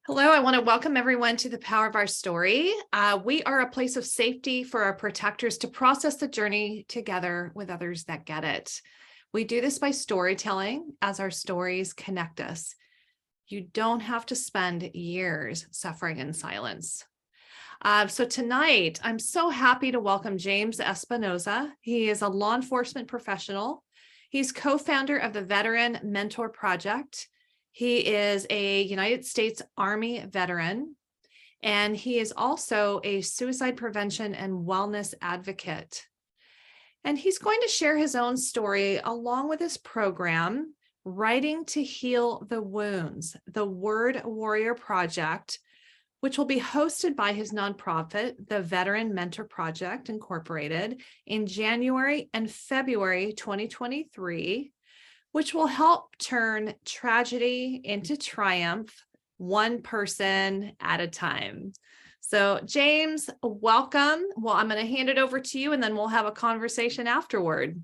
Hello, I want to welcome everyone to the Power of Our Story. We are a place of safety for our protectors to process the journey together with others that get it. We do this by storytelling as our stories connect us. You don't have to spend years suffering in silence. So tonight, I'm so happy to welcome James Espinoza. He is a law enforcement professional. He's co-founder of the Veteran Mentor Project. He is a United States Army veteran, and he is also a suicide prevention and wellness advocate. And he's going to share his own story along with his program, Writing to Heal the Wounds, the Word Warrior Project, which will be hosted by his nonprofit, the Veteran Mentor Project Incorporated, in January and February 2023. Which will help turn tragedy into triumph, one person at a time. So James, welcome. Well, I'm going to hand it over to you and then we'll have a conversation afterward.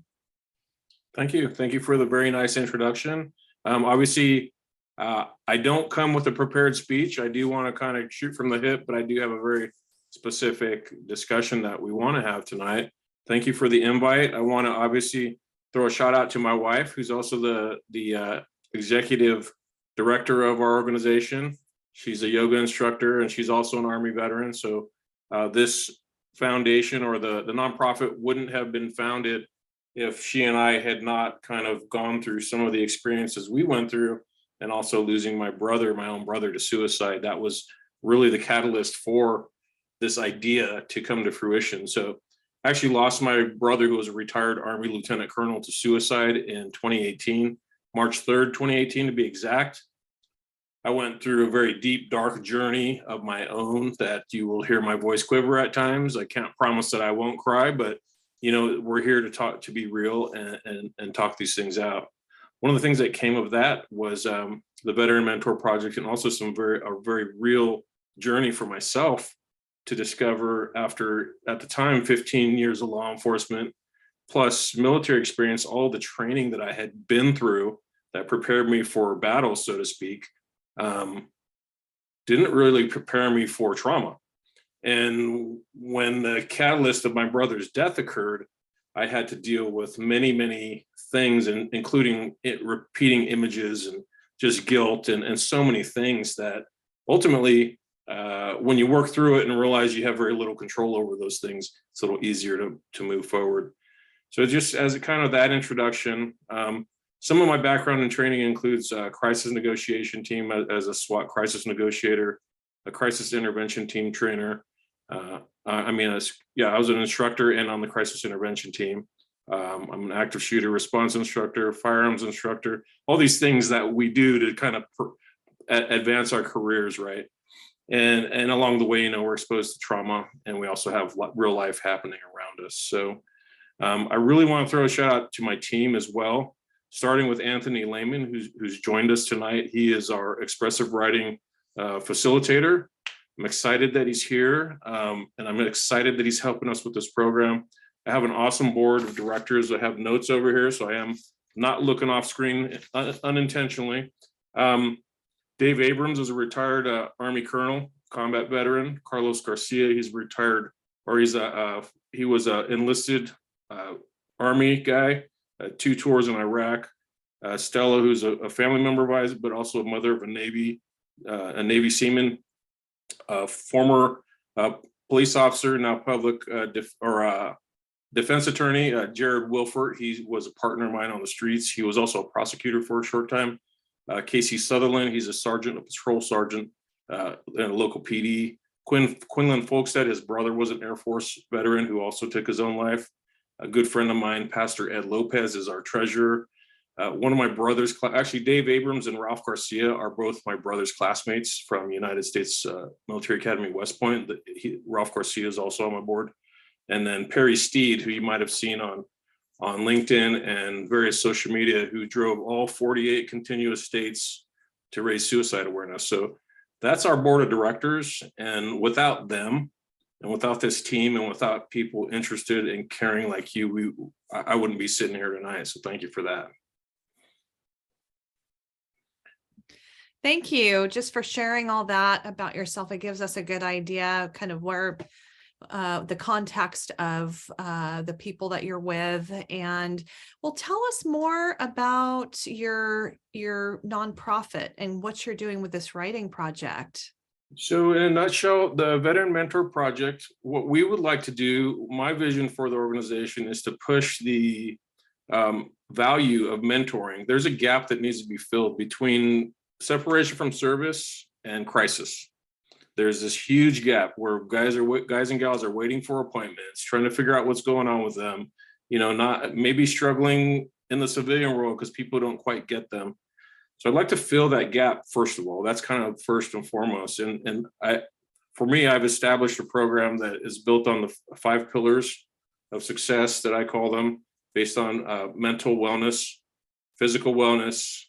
Thank you. Thank you for the very nice introduction. Obviously, I don't come with a prepared speech. I do want to kind of shoot from the hip, but I do have a very specific discussion that we want to have tonight. Thank you for the invite. I want to obviously throw a shout out to my wife, who's also the executive director of our organization. She's a yoga instructor and she's also an Army veteran. So this foundation or the nonprofit wouldn't have been founded if she and I had not kind of gone through some of the experiences we went through, and also losing my own brother to suicide. That was really the catalyst for this idea to come to fruition. So I actually lost my brother, who was a retired Army lieutenant colonel, to suicide in 2018, March 3rd, 2018 to be exact. I went through a very deep, dark journey of my own that you will hear my voice quiver at times. I can't promise that I won't cry, but you know, we're here to talk, to be real and talk these things out. One of the things that came of that was the Veteran Mentor Project, and also a very real journey for myself to discover, after, at the time, 15 years of law enforcement, plus military experience, all the training that I had been through that prepared me for battle, so to speak, didn't really prepare me for trauma. And when the catalyst of my brother's death occurred, I had to deal with many, many things, including repeating images and just guilt and so many things that ultimately, when you work through it and realize you have very little control over those things, it's a little easier to move forward. So just as a kind of that introduction, some of my background and training includes a crisis negotiation team as a SWAT crisis negotiator, a crisis intervention team trainer. I was an instructor and on the crisis intervention team. I'm an active shooter response instructor, firearms instructor, all these things that we do to kind of advance our careers, right? And along the way, you know, we're exposed to trauma, and we also have real life happening around us. So I really want to throw a shout out to my team as well, starting with Anthony Lehman, who's joined us tonight. He is our expressive writing facilitator. I'm excited that he's here, and I'm excited that he's helping us with this program. I have an awesome board of directors. I have notes over here, so I am not looking off screen unintentionally. Dave Abrams is a retired Army colonel, combat veteran. Carlos Garcia, he's retired, or he was an enlisted Army guy, 2 tours in Iraq. Stella, who's a family member of ours, but also a mother of a Navy seaman, former police officer, now public defense attorney, Jared Wilford. He was a partner of mine on the streets. He was also a prosecutor for a short time. Casey Sutherland, he's a sergeant, a patrol sergeant in a local PD. Quinlan Folkstead, his brother was an Air Force veteran who also took his own life. A good friend of mine, Pastor Ed Lopez, is our treasurer. One of my brothers, actually Dave Abrams and Ralph Garcia are both my brother's classmates from United States Military Academy West Point. Ralph Garcia is also on my board. And then Perry Steed, who you might have seen on LinkedIn and various social media, who drove all 48 continuous states to raise suicide awareness. So that's our board of directors. And without them, and without this team, and without people interested in caring like you, I wouldn't be sitting here tonight. So thank you for that. Thank you just for sharing all that about yourself. It gives us a good idea kind of where the context of the people that you're with. And well, tell us more about your nonprofit and what you're doing with this writing project. So in a nutshell, the Veteran Mentor Project, what we would like to do, my vision for the organization is to push the value of mentoring. There's a gap that needs to be filled between separation from service and crisis. There's this huge gap where guys and gals are waiting for appointments, trying to figure out what's going on with them, not maybe struggling in the civilian world because people don't quite get them. So I'd like to fill that gap, first of all. That's kind of first and foremost. For me, I've established a program that is built on the 5 pillars of success that I call them, based on mental wellness, physical wellness,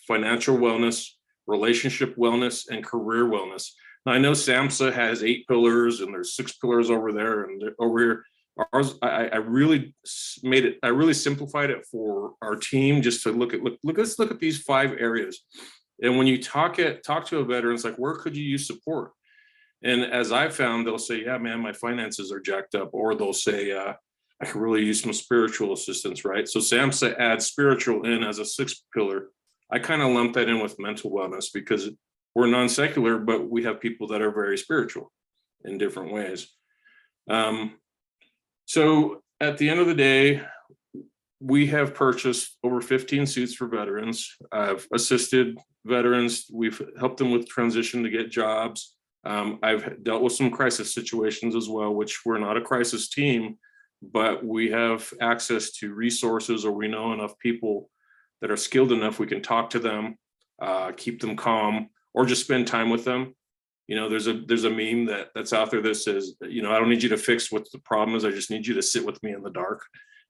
financial wellness, relationship wellness, and career wellness. Now, I know SAMHSA has 8 pillars and there's 6 pillars over there and over here. Ours, I really simplified it for our team just to let's look at these 5 areas. And when you talk to a veteran, it's like, where could you use support? And as I found, they'll say, yeah, man, my finances are jacked up. Or they'll say, I could really use some spiritual assistance, right? So SAMHSA adds spiritual in as a 6th pillar. I kind of lump that in with mental wellness because we're non-secular, but we have people that are very spiritual in different ways. So at the end of the day, we have purchased over 15 suits for veterans. I've assisted veterans. We've helped them with transition to get jobs. I've dealt with some crisis situations as well, which we're not a crisis team, but we have access to resources, or we know enough people that are skilled enough. We can talk to them, keep them calm, or just spend time with them. There's a meme that's out there that says, I don't need you to fix what the problem is. I just need you to sit with me in the dark.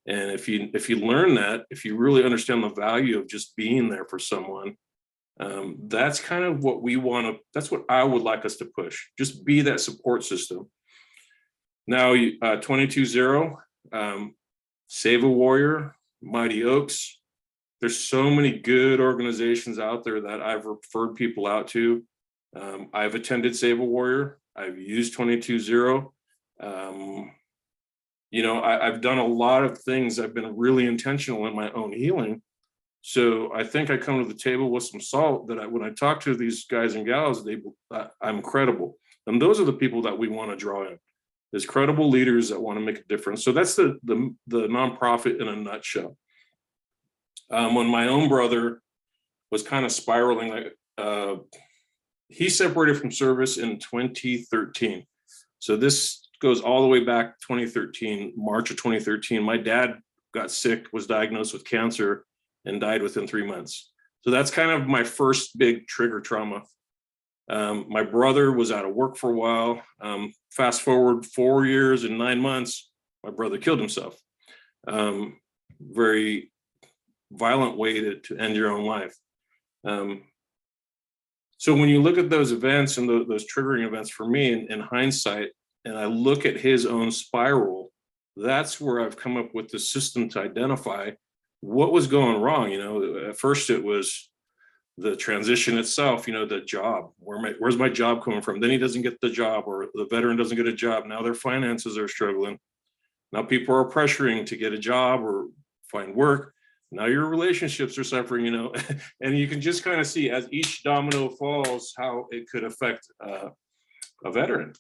And if you learn that, if you really understand the value of just being there for someone, that's kind of what that's what I would like us to push. Just be that support system. Now, 22-0, Save a Warrior, Mighty Oaks. There's so many good organizations out there that I've referred people out to. I've attended Save a Warrior. I've used 22-0. I've done a lot of things. I've been really intentional in my own healing. So I think I come to the table with some salt that when I talk to these guys and gals, I'm credible. And those are the people that we want to draw in. There's credible leaders that want to make a difference. So that's the nonprofit in a nutshell. When my own brother was kind of spiraling, he separated from service in 2013. So this goes all the way back 2013, March of 2013. My dad got sick, was diagnosed with cancer, and died within 3 months. So that's kind of my first big trigger trauma. My brother was out of work for a while. Fast forward 4 years and 9 months, my brother killed himself. Very violent way to end your own life. So when you look at those events and those triggering events for me in hindsight, and I look at his own spiral, that's where I've come up with the system to identify what was going wrong. At first it was the transition itself, the job. Where's my job coming from? Then he doesn't get the job, or the veteran doesn't get a job. Now their finances are struggling. Now people are pressuring to get a job or find work. Now your relationships are suffering, and you can just kind of see as each domino falls how it could affect a veteran.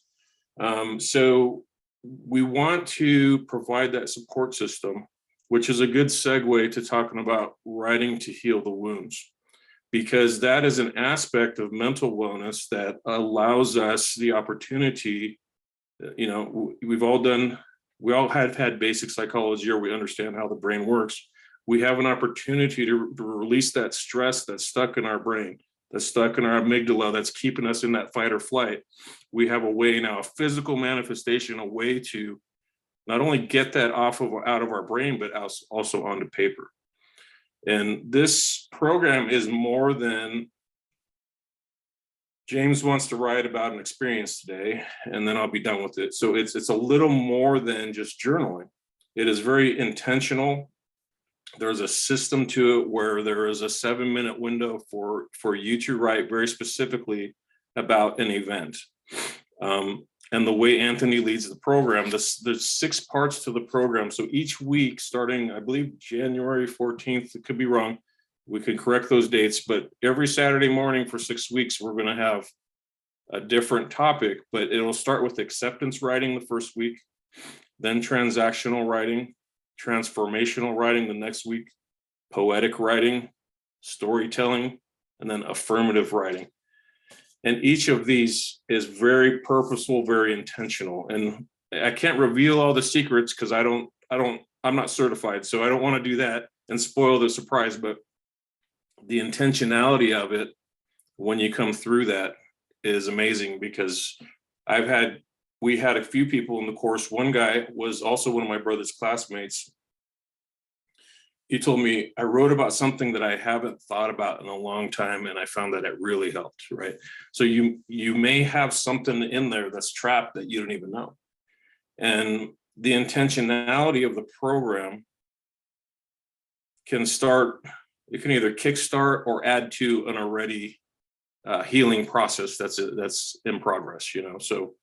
So we want to provide that support system, which is a good segue to talking about writing to heal the wounds, because that is an aspect of mental wellness that allows us the opportunity. We all have had basic psychology, or we understand how the brain works. We have an opportunity to release that stress that's stuck in our brain, that's stuck in our amygdala, that's keeping us in that fight or flight. We have a way now, a physical manifestation, a way to not only get that out of our brain, but also onto paper. And this program is more than James wants to write about an experience today, and then I'll be done with it. So it's a little more than just journaling. It is very intentional. there's a system to it where there is a 7-minute window for you to write very specifically about an event. And the way Anthony leads the program, there's 6 parts to the program. So each week, starting, I believe, January 14th, it could be wrong, we can correct those dates, but every Saturday morning for 6 weeks, we're going to have a different topic, but it'll start with acceptance writing the first week, then transactional writing, transformational writing the next week, poetic writing, storytelling, and then affirmative writing. And each of these is very purposeful, very intentional. And I can't reveal all the secrets because I'm not certified, so I don't want to do that and spoil the surprise, but the intentionality of it when you come through that is amazing, because we had a few people in the course. One guy was also one of my brother's classmates. He told me, I wrote about something that I haven't thought about in a long time, and I found that it really helped, right? So you may have something in there that's trapped that you don't even know. And the intentionality of the program can either kickstart or add to an already healing process that's in progress, so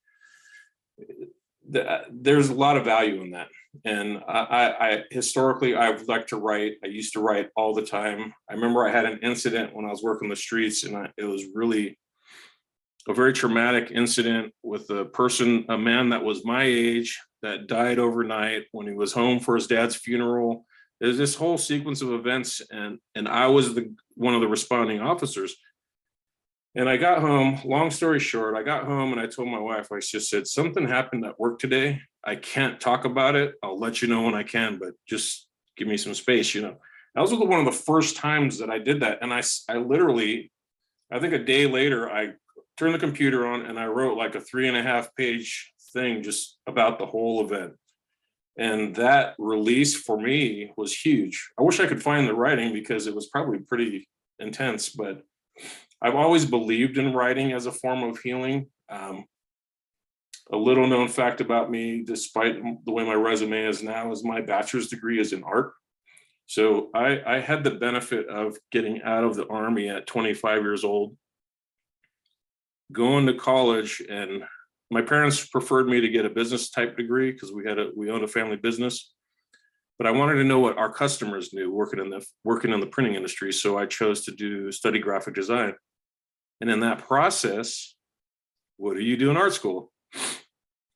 there's a lot of value in that. And I historically, I would like to write. I used to write all the time. I remember I had an incident when I was working the streets, and it was really a very traumatic incident with a man that was my age that died overnight when he was home for his dad's funeral. There's this whole sequence of events, and I was one of the responding officers. And I got home, long story short, I got home and I told my wife, I just said, something happened at work today. I can't talk about it. I'll let you know when I can, but just give me some space, That was one of the first times that I did that. And I literally, I think a day later, I turned the computer on and I wrote like a 3.5-page thing just about the whole event. And that release for me was huge. I wish I could find the writing because it was probably pretty intense, but I've always believed in writing as a form of healing. A little known fact about me, despite the way my resume is now, is my bachelor's degree is in art. So I had the benefit of getting out of the Army at 25 years old, going to college, and my parents preferred me to get a business type degree because we owned a family business. But I wanted to know what our customers knew working in the printing industry. So I chose to study graphic design. And in that process, what do you do in art school?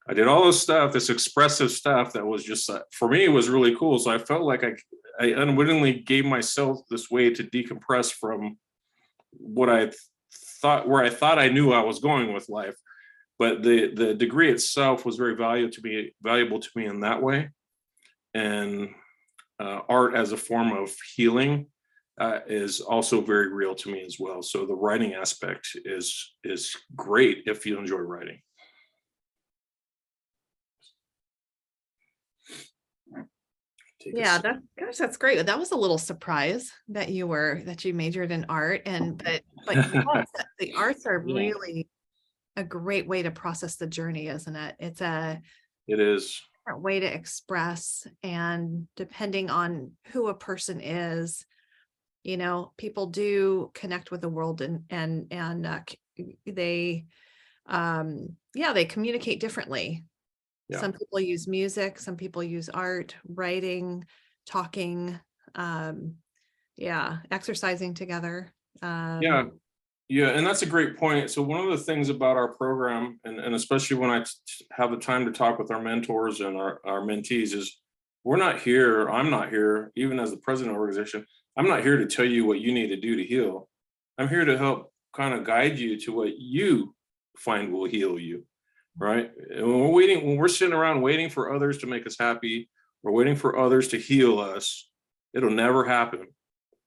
I did all this stuff, this expressive stuff that was just, for me, it was really cool. So I felt like I unwittingly gave myself this way to decompress from where I thought I knew I was going with life. But the degree itself was very valuable to me in that way. And art as a form of healing is also very real to me as well. So the writing aspect is great if you enjoy writing. Yeah, that's great. That was a little surprise that you majored in art, but yes, the arts are really a great way to process the journey, isn't it? It is a different way to express, and depending on who a person is, people do connect with the world and they communicate differently. Yeah. Some people use music, some people use art, writing, talking, exercising together. And that's a great point. So one of the things about our program, and especially when I have the time to talk with our mentors and our mentees, is I'm not here, even as the president of the organization, I'm not here to tell you what you need to do to heal. I'm here to help kind of guide you to what you find will heal you, right? And when we're sitting around waiting for others to make us happy, we're waiting for others to heal us, it'll never happen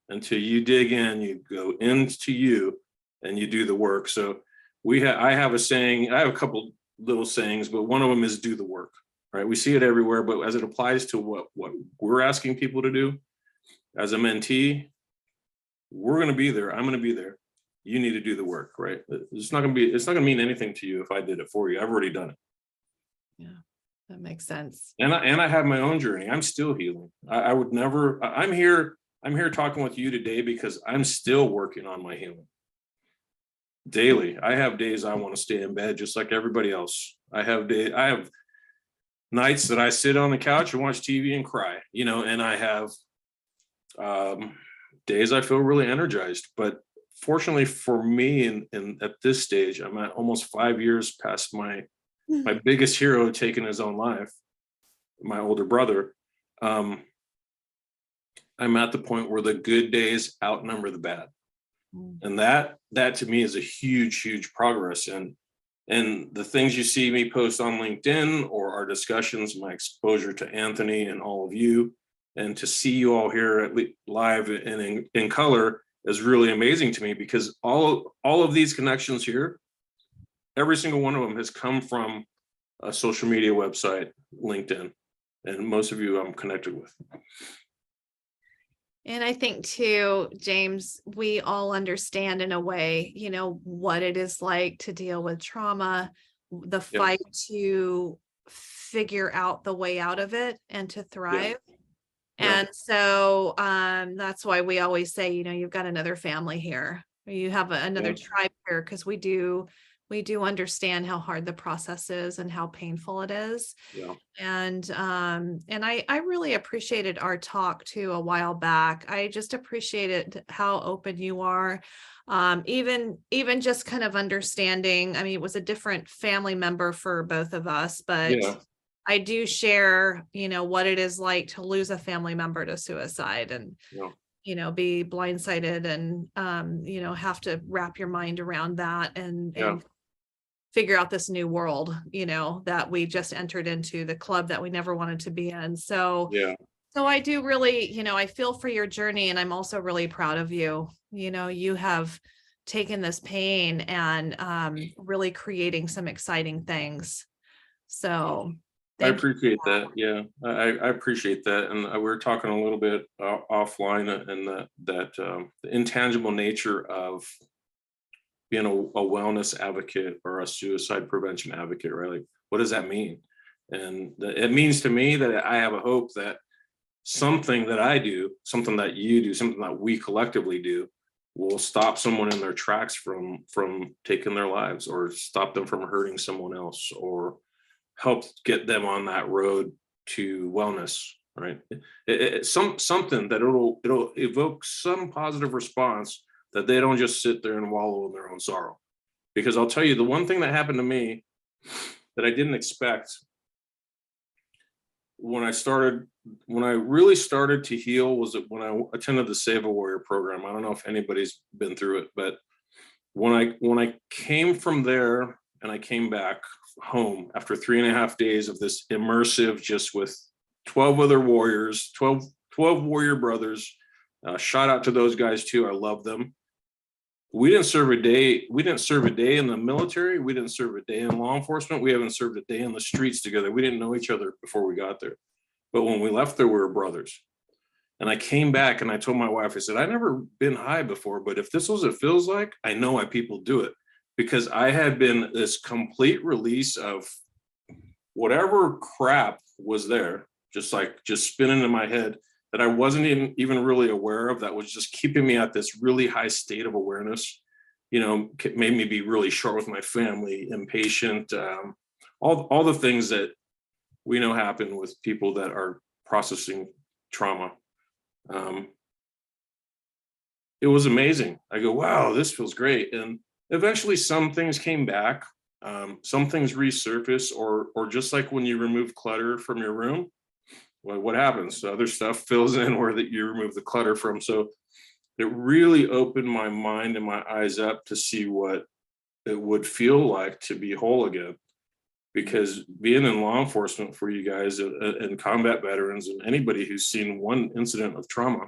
until you dig in, you go into you, and you do the work. So I have a saying, I have a couple little sayings, but one of them is do the work, right? We see it everywhere, but as it applies to what we're asking people to do, as a mentee, we're going to be there. I'm going to be there. You need to do the work, right? It's not going to mean anything to you if I did it for you. I've already done it. Yeah. That makes sense. And I have my own journey. I'm still healing. I would never, I'm here talking with you today because I'm still working on my healing daily. I have days I want to stay in bed just like everybody else. I have nights that I sit on the couch and watch TV and cry, and I have days I feel really energized. But fortunately for me, and at this stage, I'm at almost 5 years past my biggest hero taking his own life, my older brother. I'm at the point where the good days outnumber the bad. And that to me is a huge progress. And the things you see me post on LinkedIn or our discussions, my exposure to Anthony and all of you, and to see you all here live and in color is really amazing to me, because all of these connections here, every single one of them has come from a social media website, LinkedIn, and most of you I'm connected with. And I think too, James, we all understand in a way, what it is like to deal with trauma, the fight to figure out the way out of it and to thrive. And so that's why we always say, you've got another family here. You have another tribe here, because we do understand how hard the process is and how painful it is. Yeah. And I really appreciated our talk too a while back. I just appreciated how open you are. Even just kind of understanding, I mean, it was a different family member for both of us, but I do share, what it is like to lose a family member to suicide and, be blindsided and, have to wrap your mind around that and figure out this new world, that we just entered into, the club that we never wanted to be in. So, so I do really, I feel for your journey, and I'm also really proud of you. You have taken this pain and really creating some exciting things. So I appreciate that. Yeah, I appreciate that. And we were talking a little bit offline, and that the intangible nature of being a wellness advocate or a suicide prevention advocate, right? Like, what does that mean? And it means to me that I have a hope that something that I do, something that you do, something that we collectively do will stop someone in their tracks from taking their lives, or stop them from hurting someone else, or help get them on that road to wellness, right? Something that it'll evoke some positive response, that they don't just sit there and wallow in their own sorrow. Because I'll tell you, the one thing that happened to me that I didn't expect when I really started to heal was when I attended the Save a Warrior program. I don't know if anybody's been through it, but when I came from there and I came back home after 3.5 days of this immersive, just with 12 other warriors, 12 warrior brothers, shout out to those guys too. I love them. We didn't serve a day in the military. We didn't serve a day in law enforcement. We haven't served a day in the streets together. We didn't know each other before we got there. But when we left there, we were brothers. And I came back and I told my wife, I said, I've never been high before, but if this is what it feels like, I know why people do it. Because I had been this complete release of whatever crap was there, just spinning in my head, that I wasn't even really aware of, that was just keeping me at this really high state of awareness, made me be really short with my family, impatient, all the things that we know happen with people that are processing trauma. It was amazing. I go, wow, this feels great. And eventually some things came back, some things resurfaced, or just like when you remove clutter from your room, what happens? Other stuff fills in where that you remove the clutter from. So it really opened my mind and my eyes up to see what it would feel like to be whole again. Because being in law enforcement for you guys and combat veterans and anybody who's seen one incident of trauma,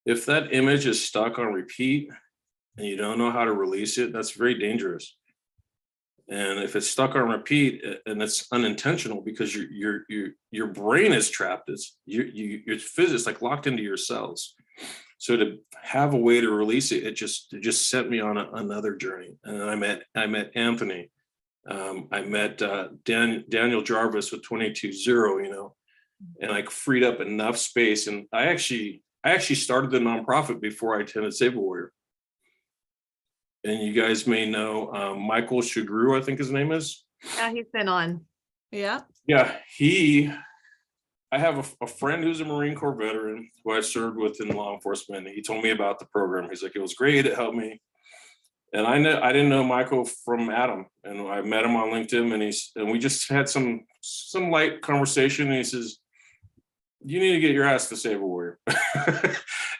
if that image is stuck on repeat and you don't know how to release it, that's very dangerous. And if it's stuck on repeat and it's unintentional, because your brain is trapped, your physics like locked into your cells. So to have a way to release it, it just sent me on another journey. And I met Anthony, I met Daniel Jarvis with 22-0, and I freed up enough space. And I actually started the nonprofit before I attended Save a Warrior. And you guys may know Michael Shagru, I think his name is. Yeah, he's been on. Yeah. Yeah, I have a friend who's a Marine Corps veteran who I served with in law enforcement. He told me about the program. He's like, it was great. It helped me. And I didn't know Michael from Adam, and I met him on LinkedIn, and we just had some light conversation. And he says, you need to get your ass to Save a Warrior.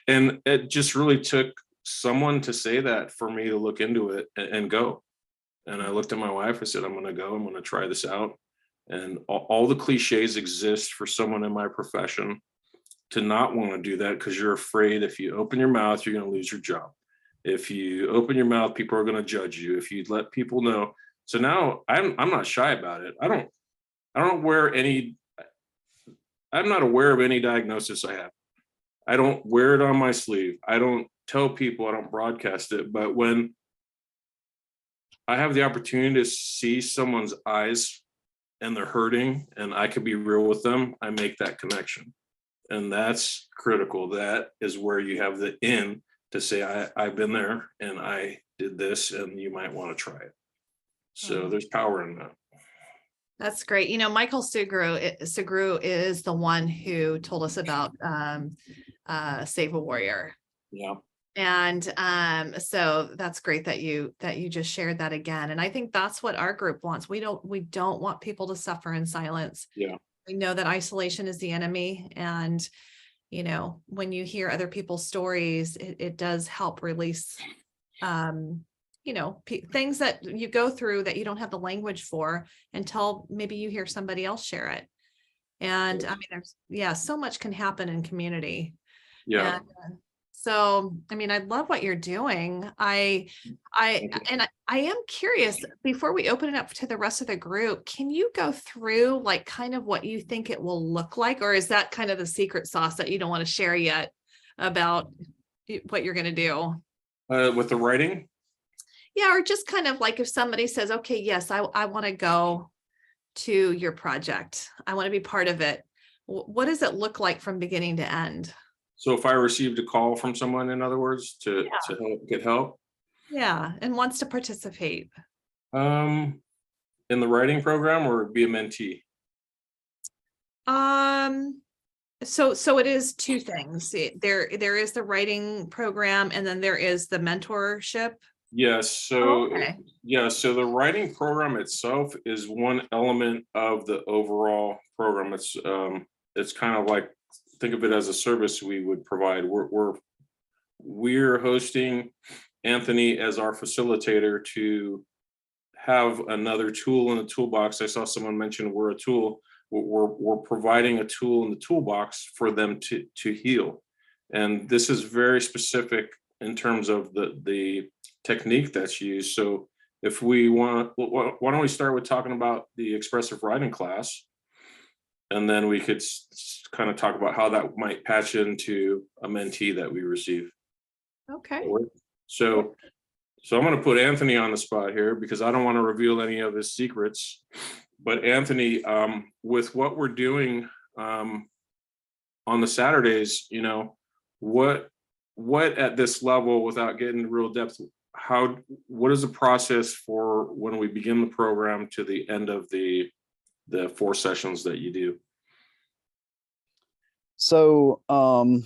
And it just really took someone to say that for me to look into it and go. And I looked at my wife. I said, I'm going to go. I'm going to try this out. And all the cliches exist for someone in my profession to not want to do that, because you're afraid if you open your mouth, you're going to lose your job. If you open your mouth, people are going to judge you. If you let people know. So now I'm not shy about it. I'm not aware of any diagnosis I have. I don't wear it on my sleeve. I don't tell people, I don't broadcast it. But when I have the opportunity to see someone's eyes and they're hurting and I can be real with them, I make that connection. And that's critical. That is where you have the in to say, I've been there and I did this and you might want to try it. So there's power in that. That's great. Michael Segru is the one who told us about Save a Warrior. Yeah. And so that's great that you just shared that again. And I think that's what our group wants. We don't want people to suffer in silence. Yeah. We know that isolation is the enemy. And, when you hear other people's stories, it does help release, things that you go through that you don't have the language for until maybe you hear somebody else share it. And I mean, there's, so much can happen in community. Yeah. And, so, I mean, I love what you're doing. I am curious, before we open it up to the rest of the group, can you go through like kind of what you think it will look like, or is that kind of the secret sauce that you don't want to share yet about what you're going to do? With the writing? Yeah. Or just kind of like if somebody says, okay, yes, I want to go to your project. I want to be part of it. What does it look like from beginning to end? So if I received a call from someone, in other words, to get help. Yeah. And wants to participate. In the writing program, or be a mentee? So it is two things. There is the writing program, and then there is the mentorship. Yes. So Okay. yeah. So the writing program itself is one element of the overall program. It's kind of like, think of it as a service we would provide. We're hosting Anthony as our facilitator to have another tool in the toolbox. I saw someone mention we're a tool. We're providing a tool in the toolbox for them to heal. And this is very specific in terms of the technique that's used. So if we want, why don't we start with talking about the expressive writing class? And then we could kind of talk about how that might patch into a mentee that we receive. Okay. So I'm going to put Anthony on the spot here because I don't want to reveal any of his secrets. But Anthony, with what we're doing on the Saturdays, what at this level, without getting real depth, what is the process for when we begin the program to the end of the 4 sessions that you do? So I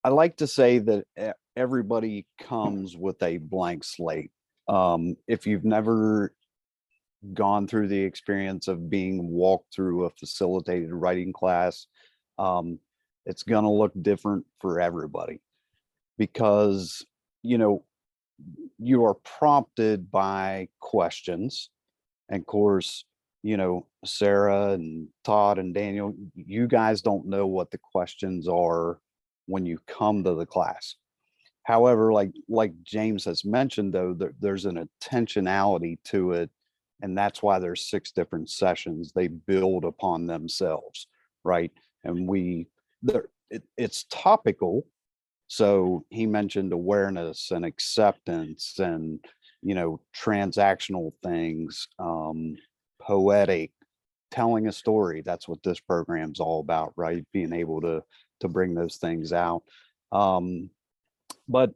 like to say that everybody comes with a blank slate. If you've never gone through the experience of being walked through a facilitated writing class, it's going to look different for everybody, because you are prompted by questions. And of course, Sarah and Todd and Daniel, you guys don't know what the questions are when you come to the class. However, like James has mentioned, though, there's an intentionality to it, and that's why there's 6 different sessions. They build upon themselves, right? And it's topical. So he mentioned awareness and acceptance and transactional things, poetic, telling a story. That's what this program's all about, right? Being able to bring those things out. But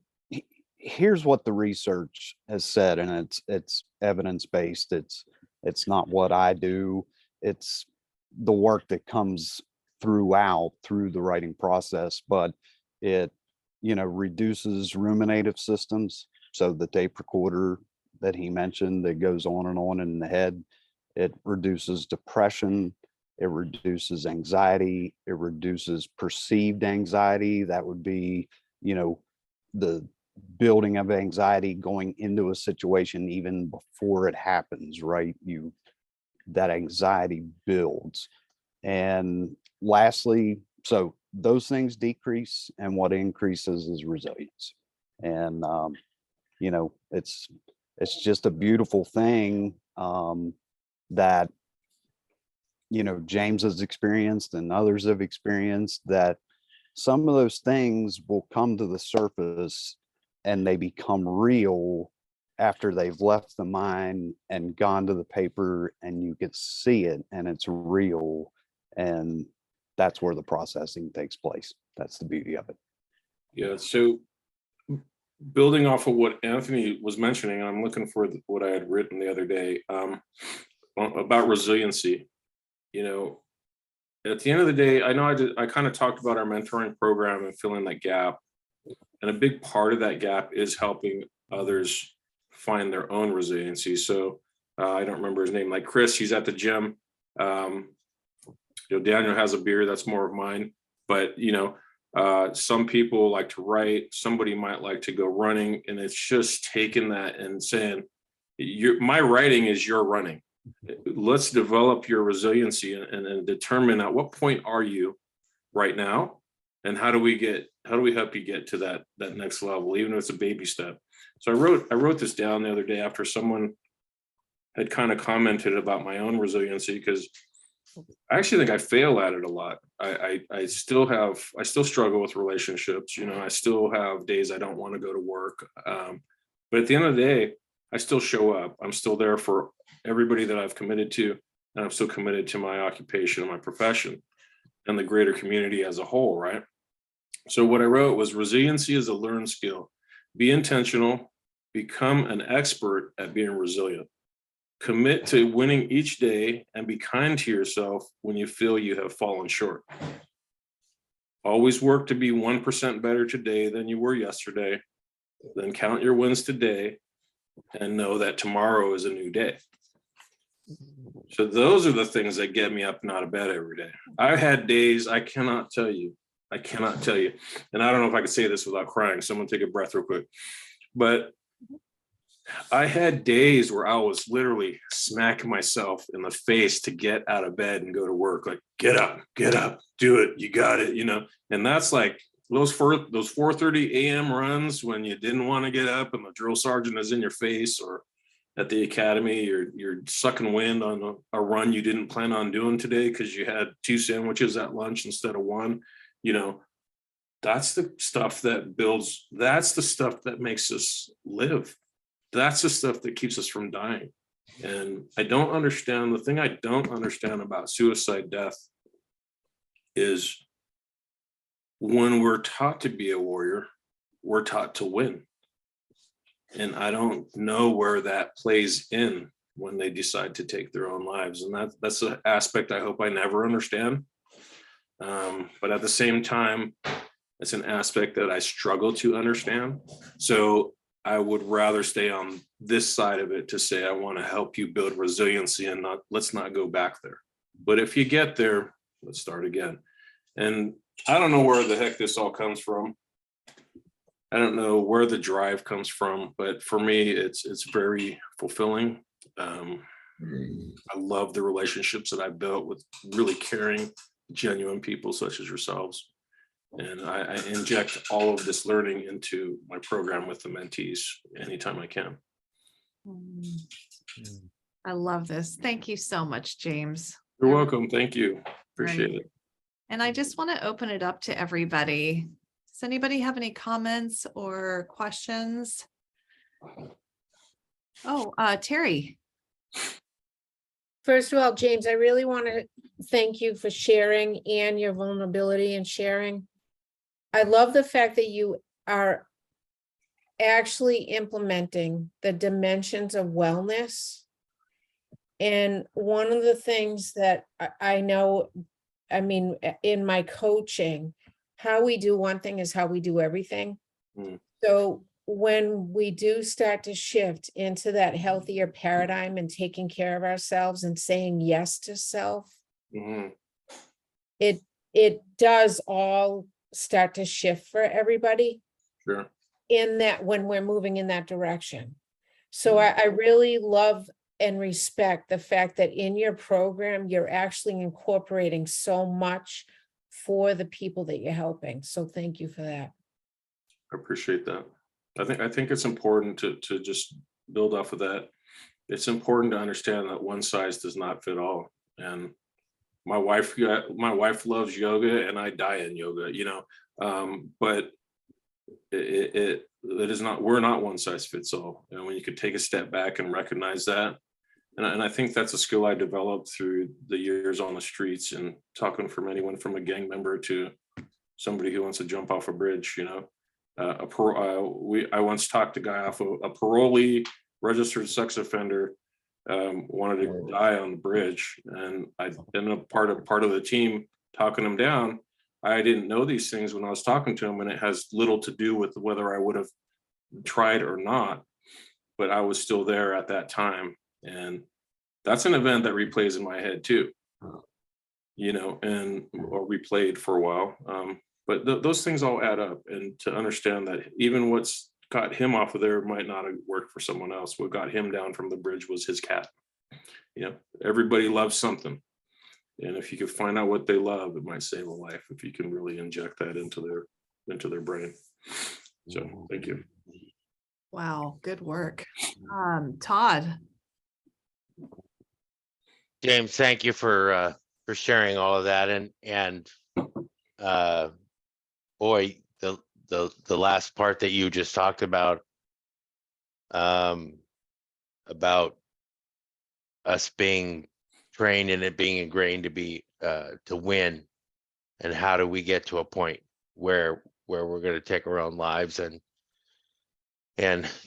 here's what the research has said, and it's evidence-based. It's not what I do. It's the work that comes through the writing process, but it, reduces ruminative systems. So the tape recorder that he mentioned that goes on in the head, it reduces depression, it reduces anxiety, it reduces perceived anxiety. That would be, the building of anxiety going into a situation even before it happens, right? That anxiety builds. And lastly, so those things decrease, and what increases is resilience. And it's just a beautiful thing that James has experienced and others have experienced, that some of those things will come to the surface and they become real after they've left the mind and gone to the paper, and you could see it and it's real. And that's where the processing takes place. That's the beauty of it. Yeah. So building off of what Anthony was mentioning, I'm looking for what I had written the other day about resiliency. At the end of the day, I know I kind of talked about our mentoring program and filling that gap. And a big part of that gap is helping others find their own resiliency. So I don't remember his name, like Chris, he's at the gym. Daniel has a beer, that's more of mine. But, some people like to write, somebody might like to go running, and it's just taking that and saying, my writing is your running. Let's develop your resiliency and determine at what point are you right now, and how do we help you get to that next level, even if it's a baby step. So I wrote this down the other day after someone had kind of commented about my own resiliency, because I actually think I fail at it a lot. I still struggle with relationships. I still have days I don't want to go to work. But at the end of the day, I still show up. I'm still there for everybody that I've committed to, and I'm still committed to my occupation and my profession and the greater community as a whole, right? So what I wrote was, resiliency is a learned skill. Be intentional, become an expert at being resilient. Commit to winning each day, and be kind to yourself when you feel you have fallen short. Always work to be 1% better today than you were yesterday. Then count your wins today and know that tomorrow is a new day. So those are the things that get me up and out of bed every day. I've had days I cannot tell you. And I don't know if I could say this without crying. Someone take a breath real quick. But I had days where I was literally smacking myself in the face to get out of bed and go to work. Like, get up, do it. You got it, and that's like those 4:30 a.m. runs when you didn't want to get up and the drill sergeant is in your face, or at the academy, you're sucking wind on a run you didn't plan on doing today because you had 2 sandwiches at lunch instead of 1. That's the stuff that builds. That's the stuff that makes us live. That's the stuff that keeps us from dying. And the thing I don't understand about suicide death is, when we're taught to be a warrior, we're taught to win. And I don't know where that plays in when they decide to take their own lives. And that's an aspect I hope I never understand. But at the same time, it's an aspect that I struggle to understand. So I would rather stay on this side of it to say, I want to help you build resiliency, and let's not go back there. But if you get there, let's start again. And I don't know where the heck this all comes from. I don't know where the drive comes from, but for me, it's very fulfilling. I love the relationships that I've built with really caring, genuine people such as yourselves. And I inject all of this learning into my program with the mentees anytime I can. I love this. Thank you so much, James. You're welcome. Thank you. Appreciate it. And I just want to open it up to everybody. Does anybody have any comments or questions? Oh, Terry. First of all, James, I really want to thank you for sharing and your vulnerability and sharing. I love the fact that you are actually implementing the dimensions of wellness. And one of the things that I know, I mean, in my coaching, how we do one thing is how we do everything. Mm. So when we do start to shift into that healthier paradigm and taking care of ourselves and saying yes to self, Mhm. it does all start to shift for everybody Sure. in that when we're moving in that direction. So I really love and respect the fact that in your program, you're actually incorporating so much for the people that you're helping. So thank you for that. I appreciate that. I think it's important to just build off of that. It's important to understand that one size does not fit all. And my wife loves yoga, and I die in yoga, you know. But it is not, we're not one size fits all. And when you could take a step back and recognize that, and I think that's a skill I developed through the years on the streets and talking from anyone from a gang member to somebody who wants to jump off a bridge, you know. I once talked a guy off a parolee, registered sex offender, wanted to die on the bridge, and I ended up part of the team talking him down. I didn't know these things when I was talking to him, and it has little to do with whether I would have tried or not, but I was still there at that time, and that's an event that replays in my head too, you know, and or replayed for a while. But those things all add up, and to understand that even what's got him off of there might not have worked for someone else. What got him down from the bridge was his cat. You know, everybody loves something, and if you can find out what they love, it might save a life if you can really inject that into their brain. So thank you. Wow, good work. Todd. James, thank you for sharing all of that, and boy, the last part that you just talked about us being trained and it being ingrained to be to win, and how do we get to a point where we're going to take our own lives, and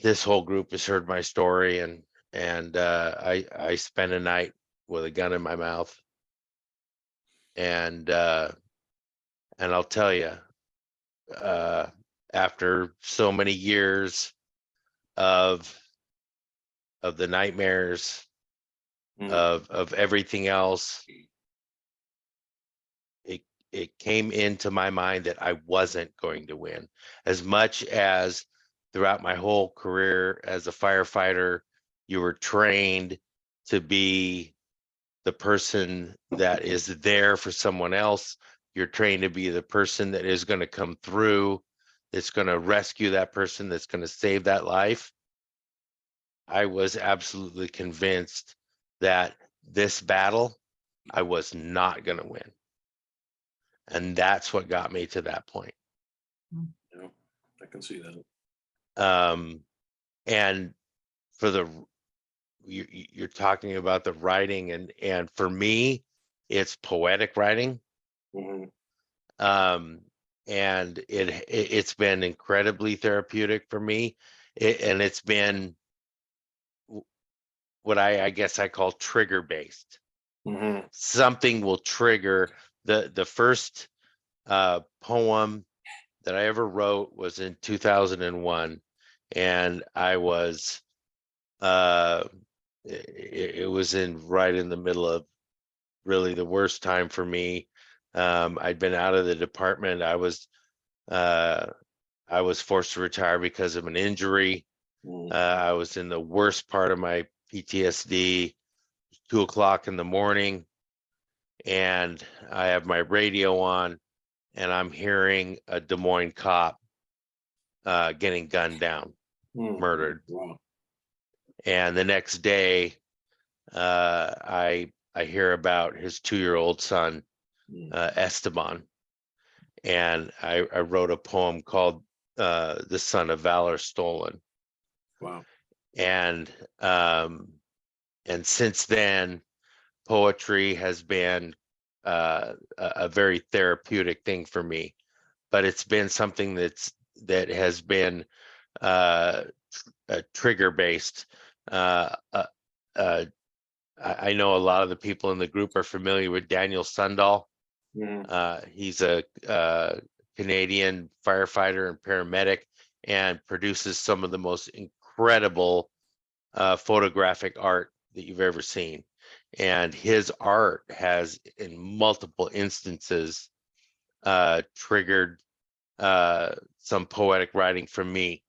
this whole group has heard my story, and I spent a night with a gun in my mouth, and I'll tell you, after so many years of the nightmares, of everything else, it came into my mind that I wasn't going to win. As much as throughout my whole career as a firefighter, you were trained to be the person that is there for someone else. You're trained to be the person that is going to come through, that's going to rescue that person, that's going to save that life. I was absolutely convinced that this battle, I was not going to win. And that's what got me to that point. Yeah, I can see that. And for you're talking about the writing, and for me, it's poetic writing. Mhm. And it's been incredibly therapeutic for me. And it's been what I guess I call trigger based. Mhm. Something will trigger. The first poem that I ever wrote was in 2001, and I was it was right in the middle of really the worst time for me. I'd been out of the department. I was forced to retire because of an injury. I was in the worst part of my PTSD, 2:00 in the morning, and I have my radio on, and I'm hearing a Des Moines cop getting gunned down, murdered. Wow. And the next day, I hear about his 2-year-old son, Esteban, and I wrote a poem called "The Son of Valor Stolen." Wow. And since then, poetry has been a very therapeutic thing for me. But it's been something that has been trigger based. I know a lot of the people in the group are familiar with Daniel Sundahl. He's a Canadian firefighter and paramedic, and produces some of the most incredible photographic art that you've ever seen. And his art has, in multiple instances, triggered some poetic writing from me.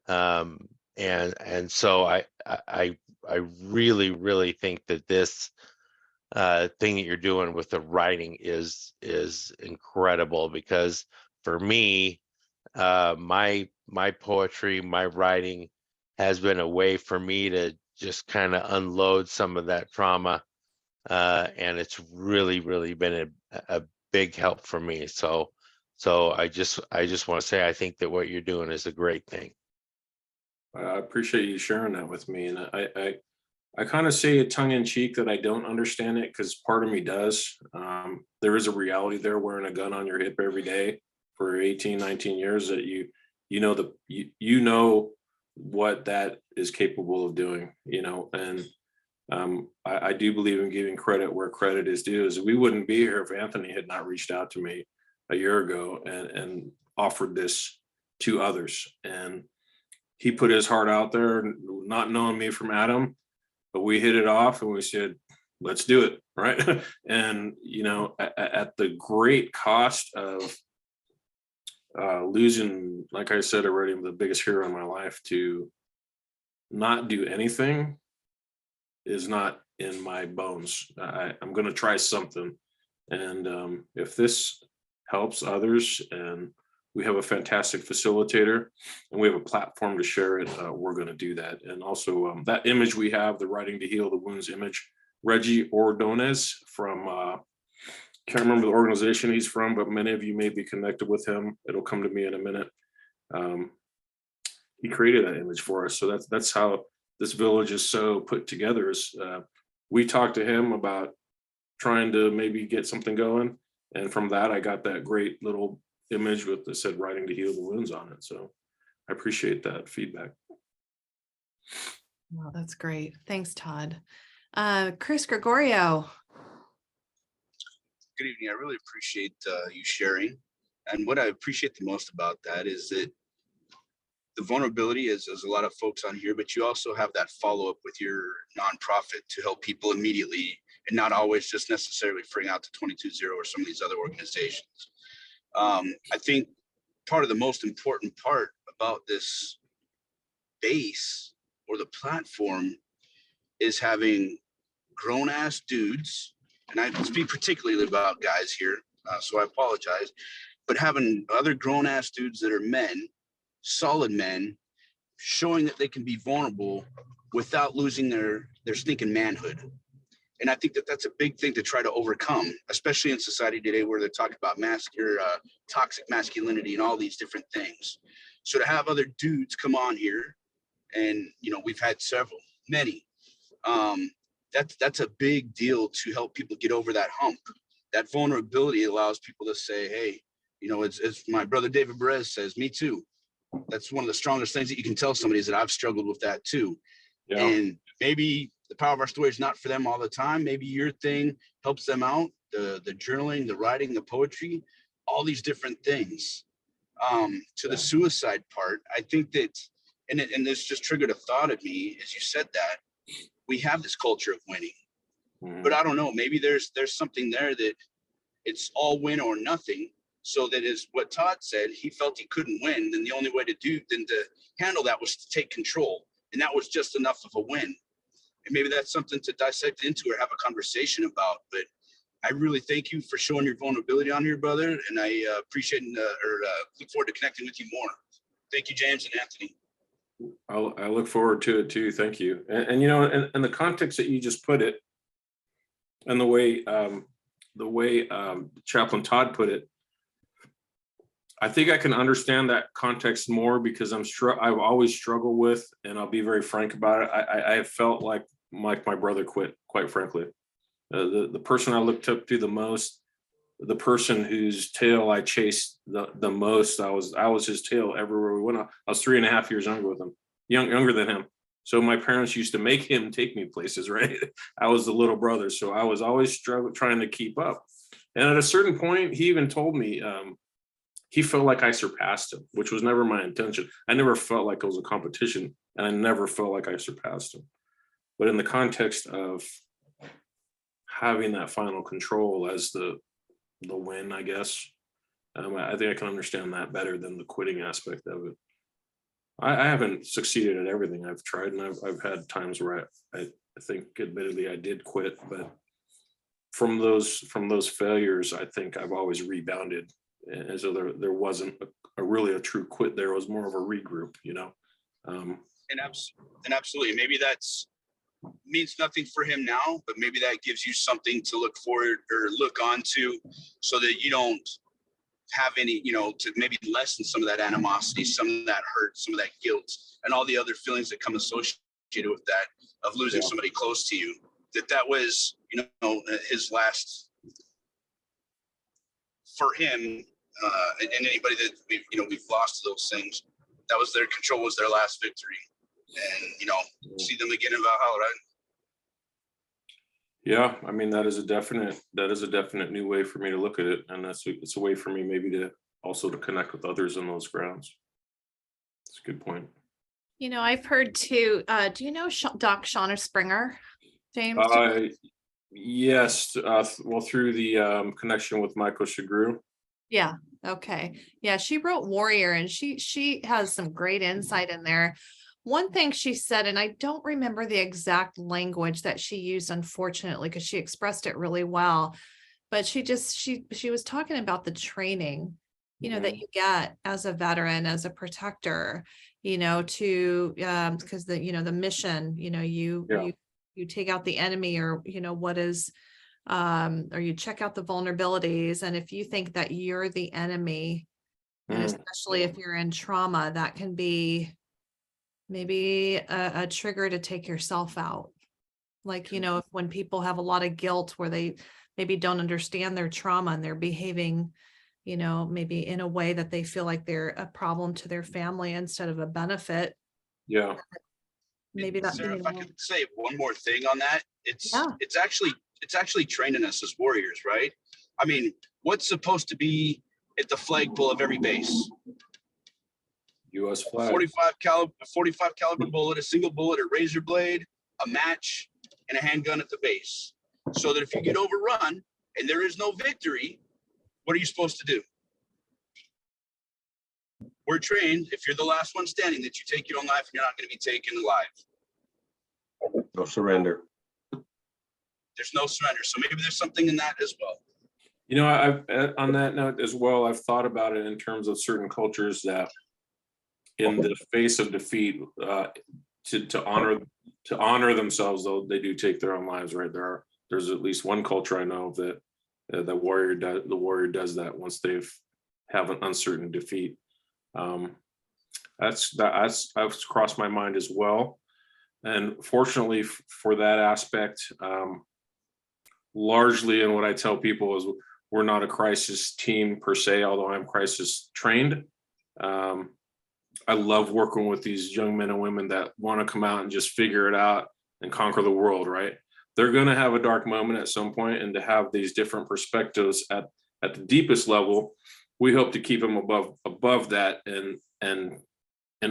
And so I really think that this thing that you're doing with the writing is incredible, because for me, my poetry, my writing has been a way for me to just kind of unload some of that trauma, and it's really been a big help for me. So I just want to say I think that what you're doing is a great thing. I appreciate you sharing that with me, and I kind of say it tongue in cheek that I don't understand it, because part of me does. There is a reality there, wearing a gun on your hip every day for 18, 19 years, that you know what that is capable of doing, and I do believe in giving credit where credit is due. Is we wouldn't be here if Anthony had not reached out to me a year ago and offered this to others. And he put his heart out there, not knowing me from Adam, but we hit it off and we said, let's do it. Right. And, at the great cost of losing, like I said already, the biggest hero in my life, to not do anything is not in my bones. I'm going to try something. And if this helps others, and we have a fantastic facilitator and we have a platform to share it, we're going to do that. And also that image we have, the Writing to Heal the Wounds image, Reggie Ordonez from, can't remember the organization he's from, but many of you may be connected with him. It'll come to me in a minute. He created that image for us. So that's how this village is so put together. Is we talked to him about trying to maybe get something going. And from that, I got that great little image with that said Writing to Heal the Wounds on it. So I appreciate that feedback. Wow, that's great. Thanks, Todd. Chris Gregorio. Good evening. I really appreciate you sharing. And what I appreciate the most about that is that the vulnerability is a lot of folks on here, but you also have that follow-up with your nonprofit to help people immediately, and not always just necessarily referring out to 22-0 or some of these other organizations. I think part of the most important part about this base or the platform is having grown-ass dudes, and I speak particularly about guys here, so I apologize, but having other grown-ass dudes that are men, solid men, showing that they can be vulnerable without losing their stinking manhood. And I think that that's a big thing to try to overcome, especially in society today where they're talking about toxic masculinity and all these different things. So to have other dudes come on here, and we've had many, that's a big deal to help people get over that hump. That vulnerability allows people to say, hey, as my brother David Perez says, me too. That's one of the strongest things that you can tell somebody, is that I've struggled with that too. Yeah. And maybe the power of our story is not for them all the time. Maybe your thing helps them out. The journaling, the writing, the poetry, all these different things. To the suicide part, I think that, and this just triggered a thought of me as you said that, we have this culture of winning, but I don't know, maybe there's something there that it's all win or nothing. So that is what Todd said. He felt he couldn't win. Then the only way to handle that was to take control. And that was just enough of a win. And maybe that's something to dissect into or have a conversation about. But I really thank you for showing your vulnerability on here, brother. And I appreciate look forward to connecting with you more. Thank you, James and Anthony. I look forward to it too. Thank you. And in the context that you just put it, and the way Chaplain Todd put it, I think I can understand that context more because I've always struggled with, and I'll be very frank about it. I have felt like my brother quit, quite frankly. The person I looked up to the most, the person whose tail I chased the most, I was his tail everywhere we went. I was 3.5 years younger with him, younger than him. So my parents used to make him take me places, right? I was the little brother, so I was always trying to keep up. And at a certain point, he even told me he felt like I surpassed him, which was never my intention. I never felt like it was a competition, and I never felt like I surpassed him. But in the context of having that final control as the win, I guess, I think I can understand that better than the quitting aspect of it. I haven't succeeded at everything I've tried, and I've had times where I think admittedly I did quit, but from those failures, I think I've always rebounded. And so there wasn't really a true quit. There was more of a regroup, you know. And absolutely, maybe that's means nothing for him now, but maybe that gives you something to look forward or look onto, so that you don't have any, to maybe lessen some of that animosity, some of that hurt, some of that guilt, and all the other feelings that come associated with that of losing somebody close to you. That was, his last for him, and anybody that we've lost to those things. That was their control, was their last victory, and see them again in Valhalla, right? Yeah, I mean that is a definite new way for me to look at it, and it's a way for me maybe to also to connect with others on those grounds. It's a good point. I've heard too, do you know Doc Shauna Springer, James? Yes, well, through the connection with Michael Shagru. Yeah. Okay. Yeah. She wrote Warrior, and she has some great insight in there. One thing she said, and I don't remember the exact language that she used, unfortunately, because she expressed it really well, but she was talking about the training, that you get as a veteran, as a protector, to, because the mission, you take out the enemy, or, what is, or you check out the vulnerabilities. And if you think that you're the enemy, and especially if you're in trauma, that can be maybe a trigger to take yourself out. Like, when people have a lot of guilt where they maybe don't understand their trauma and they're behaving, maybe in a way that they feel like they're a problem to their family instead of a benefit. Yeah. Maybe that. Sarah, if I could say one more thing on that, it's actually training us as warriors, right? I mean, what's supposed to be at the flagpole of every base? U.S. flag. 45 caliber bullet, a single bullet, a razor blade, a match, and a handgun at the base. So that if you get overrun and there is no victory, what are you supposed to do? We're trained, if you're the last one standing, that you take your own life and you're not going to be taken alive. No surrender. There's no surrender. So maybe there's something in that as well. I've on that note as well, I've thought about it in terms of certain cultures that in the face of defeat, to honor themselves, though they do take their own lives, right? There's at least one culture I know of that the warrior does that once they've have an uncertain defeat. That's crossed my mind as well. And fortunately for that aspect, largely, and what I tell people is we're not a crisis team per se, although I'm crisis trained. I love working with these young men and women that want to come out and just figure it out and conquer the world, right? They're going to have a dark moment at some point, and to have these different perspectives at the deepest level, we hope to keep them above that and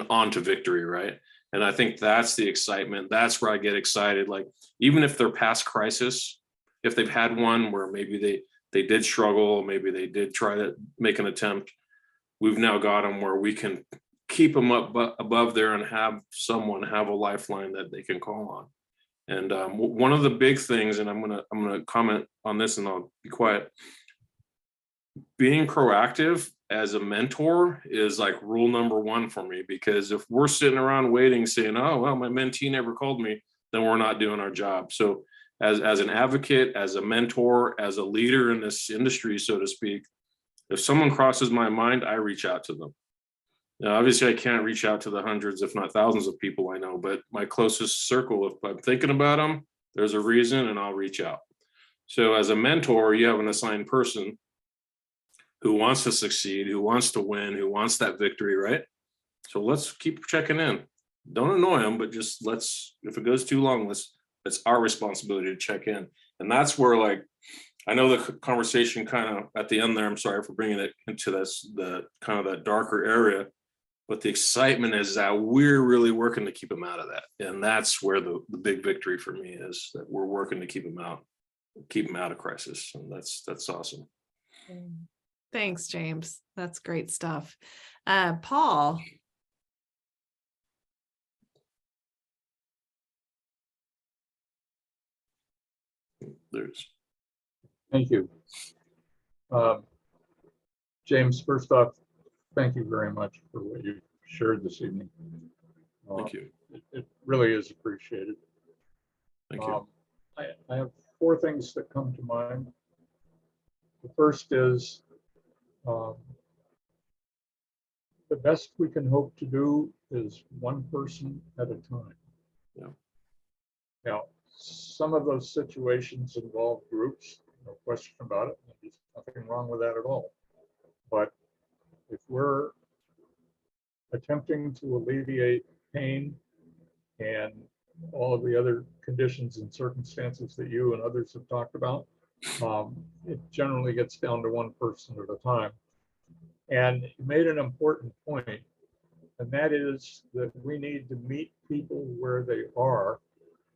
on to victory, right? And I think that's the excitement. That's where I get excited. Like, even if they're past crisis, if they've had one where maybe they did struggle, maybe they did try to make an attempt, we've now got them where we can keep them up above there and have someone have a lifeline that they can call on. And one of the big things, and I'm gonna comment on this and I'll be quiet, being proactive as a mentor is like rule number one for me, because if we're sitting around waiting saying, oh, well, my mentee never called me, then we're not doing our job. So as an advocate, as a mentor, as a leader in this industry, so to speak, If someone crosses my mind, I reach out to them. Now, obviously, I can't reach out to the hundreds, if not thousands of people I know, but my closest circle, if I'm thinking about them, there's a reason and I'll reach out. So as a mentor, you have an assigned person who wants to succeed, who wants to win, who wants that victory, right? So let's keep checking in. Don't annoy them, but just let's, if it goes too long, it's our responsibility to check in. And that's where, like, I know the conversation kind of at the end there, I'm sorry for bringing it into this, the kind of that darker area, but the excitement is that we're really working to keep them out of that. And that's where the big victory for me is, that we're working to keep them out of crisis. And that's awesome. Thanks, James. That's great stuff. Paul. There's. Thank you. James, first off, thank you very much for what you shared this evening. Thank you. It really is appreciated. Thank you. I have 4 things that come to mind. The first is the best we can hope to do is one person at a time. Yeah. Now, some of those situations involve groups, no question about it. There's nothing wrong with that at all. But if we're attempting to alleviate pain and all of the other conditions and circumstances that you and others have talked about, it generally gets down to one person at a time. And you made an important point, and that is that we need to meet people where they are,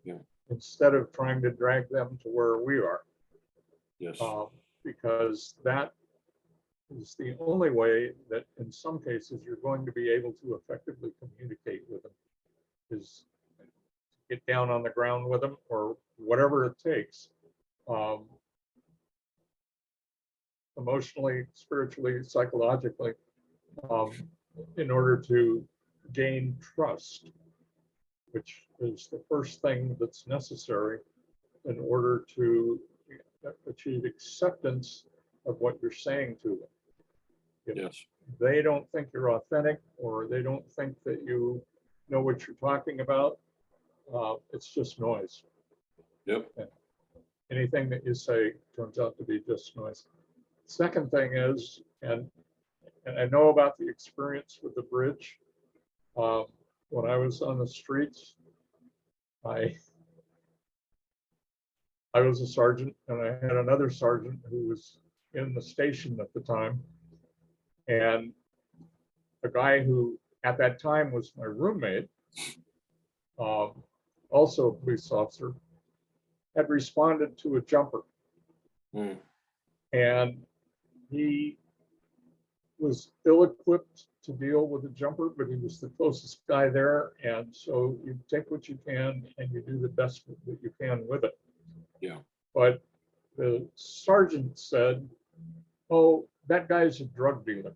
yeah, instead of trying to drag them to where we are. Yes. Because that is the only way that in some cases you're going to be able to effectively communicate with them, is get down on the ground with them or whatever it takes, emotionally, spiritually, psychologically, in order to gain trust, which is the first thing that's necessary in order to achieve acceptance of what you're saying to them. If Yes. they don't think you're authentic, or they don't think that you know what you're talking about, it's just noise. Yep. And anything that you say turns out to be just noise. Second thing is, and I know about the experience with the bridge. When I was on the streets, I was a sergeant, and I had another sergeant who was in the station at the time. And a guy who at that time was my roommate, also a police officer, had responded to a jumper. Mm. And he was ill-equipped to deal with a jumper, but he was the closest guy there. And so you take what you can and you do the best that you can with it. Yeah. But the sergeant said, "Oh, that guy's a drug dealer."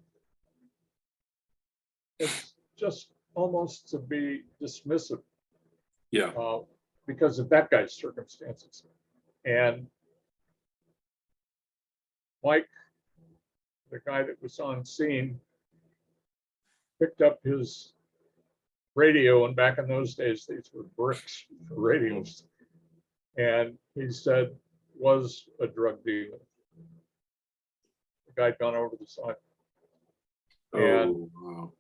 It's just almost to be dismissive, Yeah. because of that guy's circumstances. And Mike, the guy that was on scene, picked up his radio, and back in those days, these were bricks for radios. And he said, was a drug dealer. The guy had gone over the side. And Oh, wow.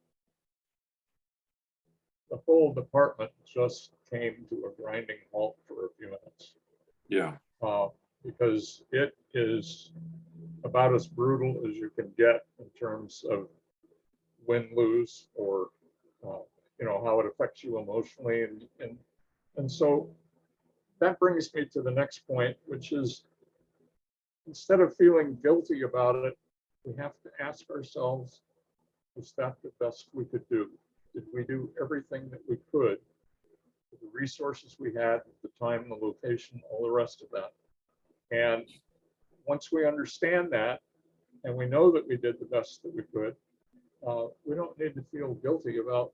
the whole department just came to a grinding halt for a few minutes. Yeah. Because it is about as brutal as you can get in terms of win-lose, or how it affects you emotionally, and so that brings me to the next point, which is, instead of feeling guilty about it, we have to ask ourselves, was that the best we could do? Did we do everything that we could with the resources we had, the time, the location, all the rest of that? And once we understand that, and we know that we did the best that we could, we don't need to feel guilty about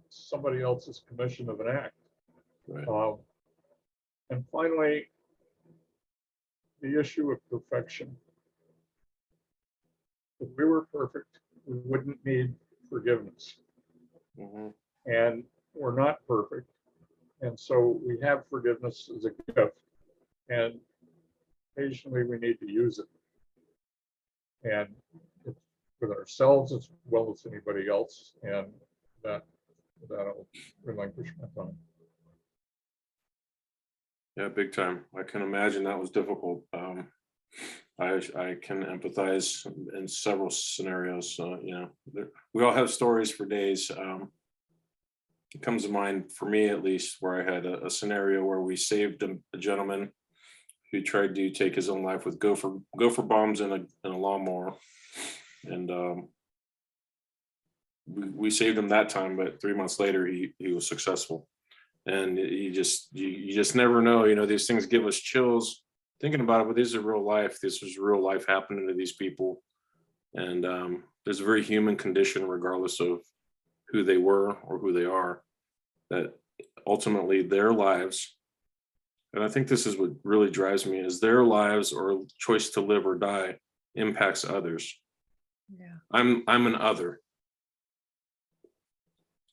somebody else's commission of an act. Right. And finally, the issue of perfection. If we were perfect, we wouldn't need forgiveness. Mhm. And we're not perfect. And so we have forgiveness as a gift. And occasionally we need to use it. And it's with ourselves as well as anybody else. And that'll relinquish my time. Yeah, big time. I can imagine that was difficult. I can empathize in several scenarios. We all have stories for days. It comes to mind for me, at least, where I had a scenario where we saved a gentleman who tried to take his own life with gopher bombs and a lawnmower, and we saved him that time. But 3 months later, he was successful. And you just never know. These things give us chills thinking about it, but this is real life. This was real life happening to these people. And there's a very human condition, regardless of who they were or who they are, that ultimately their lives, and I think this is what really drives me, is their lives or choice to live or die impacts others. Yeah. I'm an other.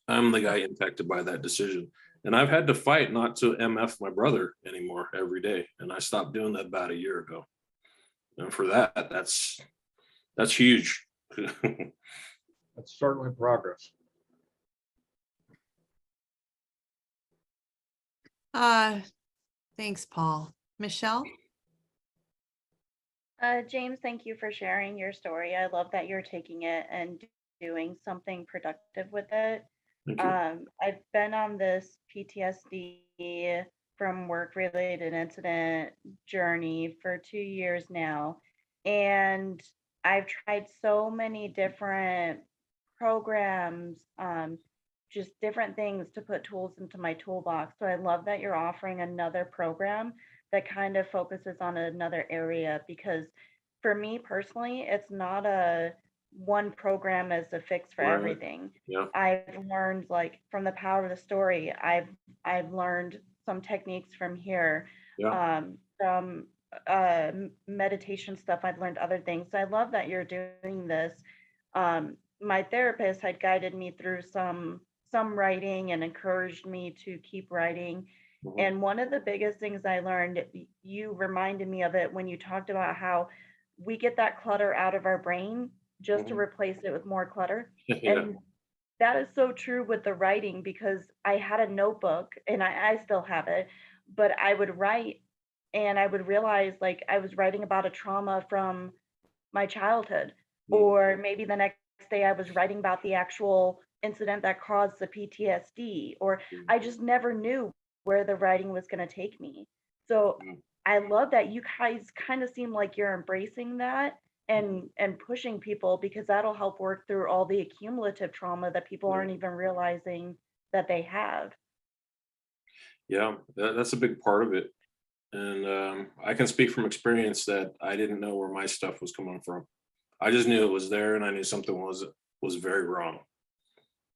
I'm the guy impacted by that decision. And I've had to fight not to MF my brother anymore every day. And I stopped doing that about a year ago. And for that's huge. That's certainly progress. Thanks, Paul. Michelle? James, thank you for sharing your story. I love that you're taking it and doing something productive with it. Thank you. I've been on this PTSD from work-related incident journey for 2 years now, and I've tried so many different programs, just different things to put tools into my toolbox. So I love that you're offering another program that kind of focuses on another area, because for me personally, it's not a one program as a fix for Right. everything. Yeah. I've learned, like, from the power of the story, I've learned some techniques from here. Yeah. From meditation stuff, I've learned other things. So I love that you're doing this. My therapist had guided me through some writing and encouraged me to keep writing. Mhm. And one of the biggest things I learned, you reminded me of it when you talked about how we get that clutter out of our brain just to Mhm. replace it with more clutter. Yeah. And that is so true with the writing, because I had a notebook, and I still have it, but I would write and I would realize, like, I was writing about a trauma from my childhood, or maybe the next day I was writing about the actual incident that caused the PTSD, or I just never knew where the writing was going to take me. So I love that you guys kind of seem like you're embracing that and pushing people, because that'll help work through all the accumulative trauma that people aren't even realizing that they have. Yeah, that's a big part of it. And I can speak from experience that I didn't know where my stuff was coming from. I just knew it was there, and I knew something was very wrong.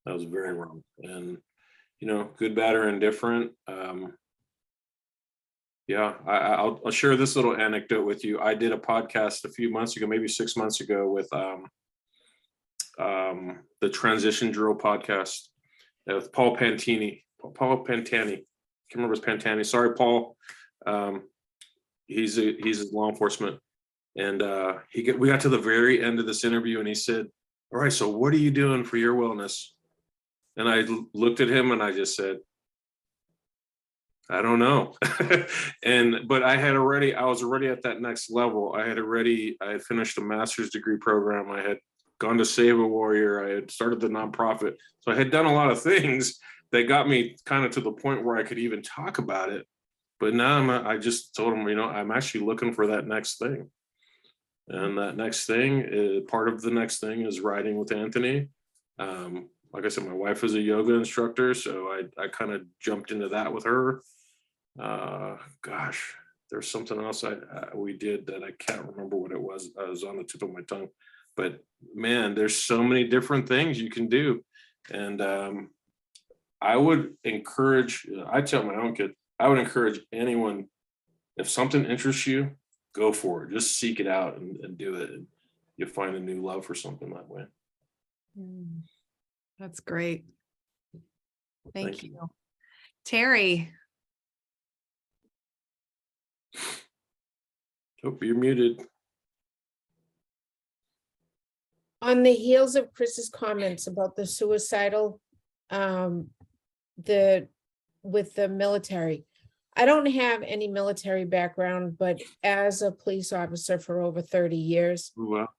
That was very wrong. And good, bad, or indifferent. Yeah, I'll share this little anecdote with you. I did a podcast a few months ago, maybe 6 months ago, with the Transition Drill podcast with Paul Pantani. Can't remember his Pantani. Sorry, Paul. He's law enforcement, and we got to the very end of this interview, and he said, "All right, so what are you doing for your wellness?" And I looked at him and I just said, "I don't know." But I was already at that next level. I had finished a master's degree program. I had gone to Save a Warrior. I had started the nonprofit. So I had done a lot of things that got me kind of to the point where I could even talk about it. But now I just told him, I'm actually looking for that next thing. And that next thing, part of the next thing is riding with Anthony. Like I said, my wife is a yoga instructor, so I kind of jumped into that with her. Gosh, there's something else we did that I can't remember what it was. I was on the tip of my tongue. But man, there's so many different things you can do. And I would encourage, I tell my own kid, I would encourage anyone, if something interests you, go for it. Just seek it out and do it. you find a new love for something that way. That's great. Thank Thank you. you. Terry. Hope you're muted. On the heels of Chris's comments about the suicidal, with the military, I don't have any military background, but as a police officer for over 30 years, Well,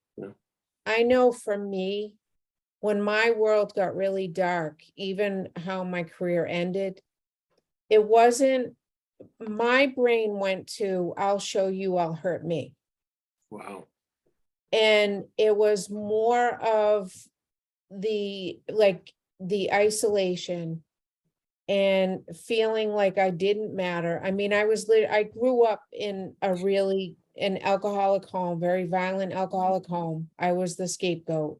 I know for me, when my world got really dark, even how my career ended, it wasn't, my brain went to, I'll show you, I'll hurt me. wow. And it was more of the isolation and feeling like I didn't matter. I mean, I grew up in an alcoholic home, very violent alcoholic home. I was the scapegoat.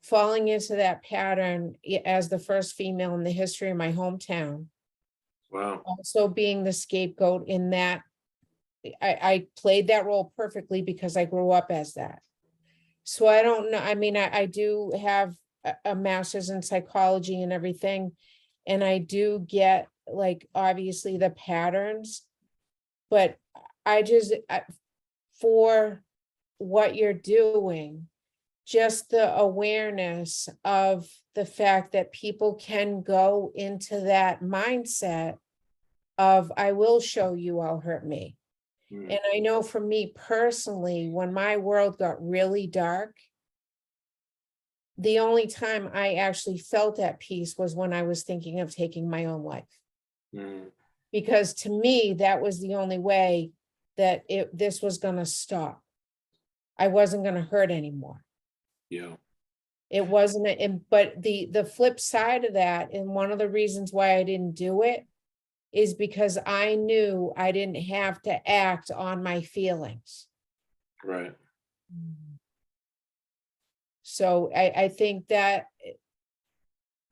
Falling into that pattern as the first female in the history of my hometown. Wow. Also being the scapegoat in that, I played that role perfectly because I grew up as that. So I don't know, I mean, I do have a master's in psychology and everything, and I do get, like, obviously the patterns, but for what you're doing, just the awareness of the fact that people can go into that mindset of, I will show you, I'll hurt me. Mm. And I know for me personally, when my world got really dark, the only time I actually felt at peace was when I was thinking of taking my own life. Mm. Because to me, that was the only way that this was gonna stop. I wasn't gonna hurt anymore. Yeah. It wasn't, but the flip side of that, and one of the reasons why I didn't do it, is because I knew I didn't have to act on my feelings. Right. So I think that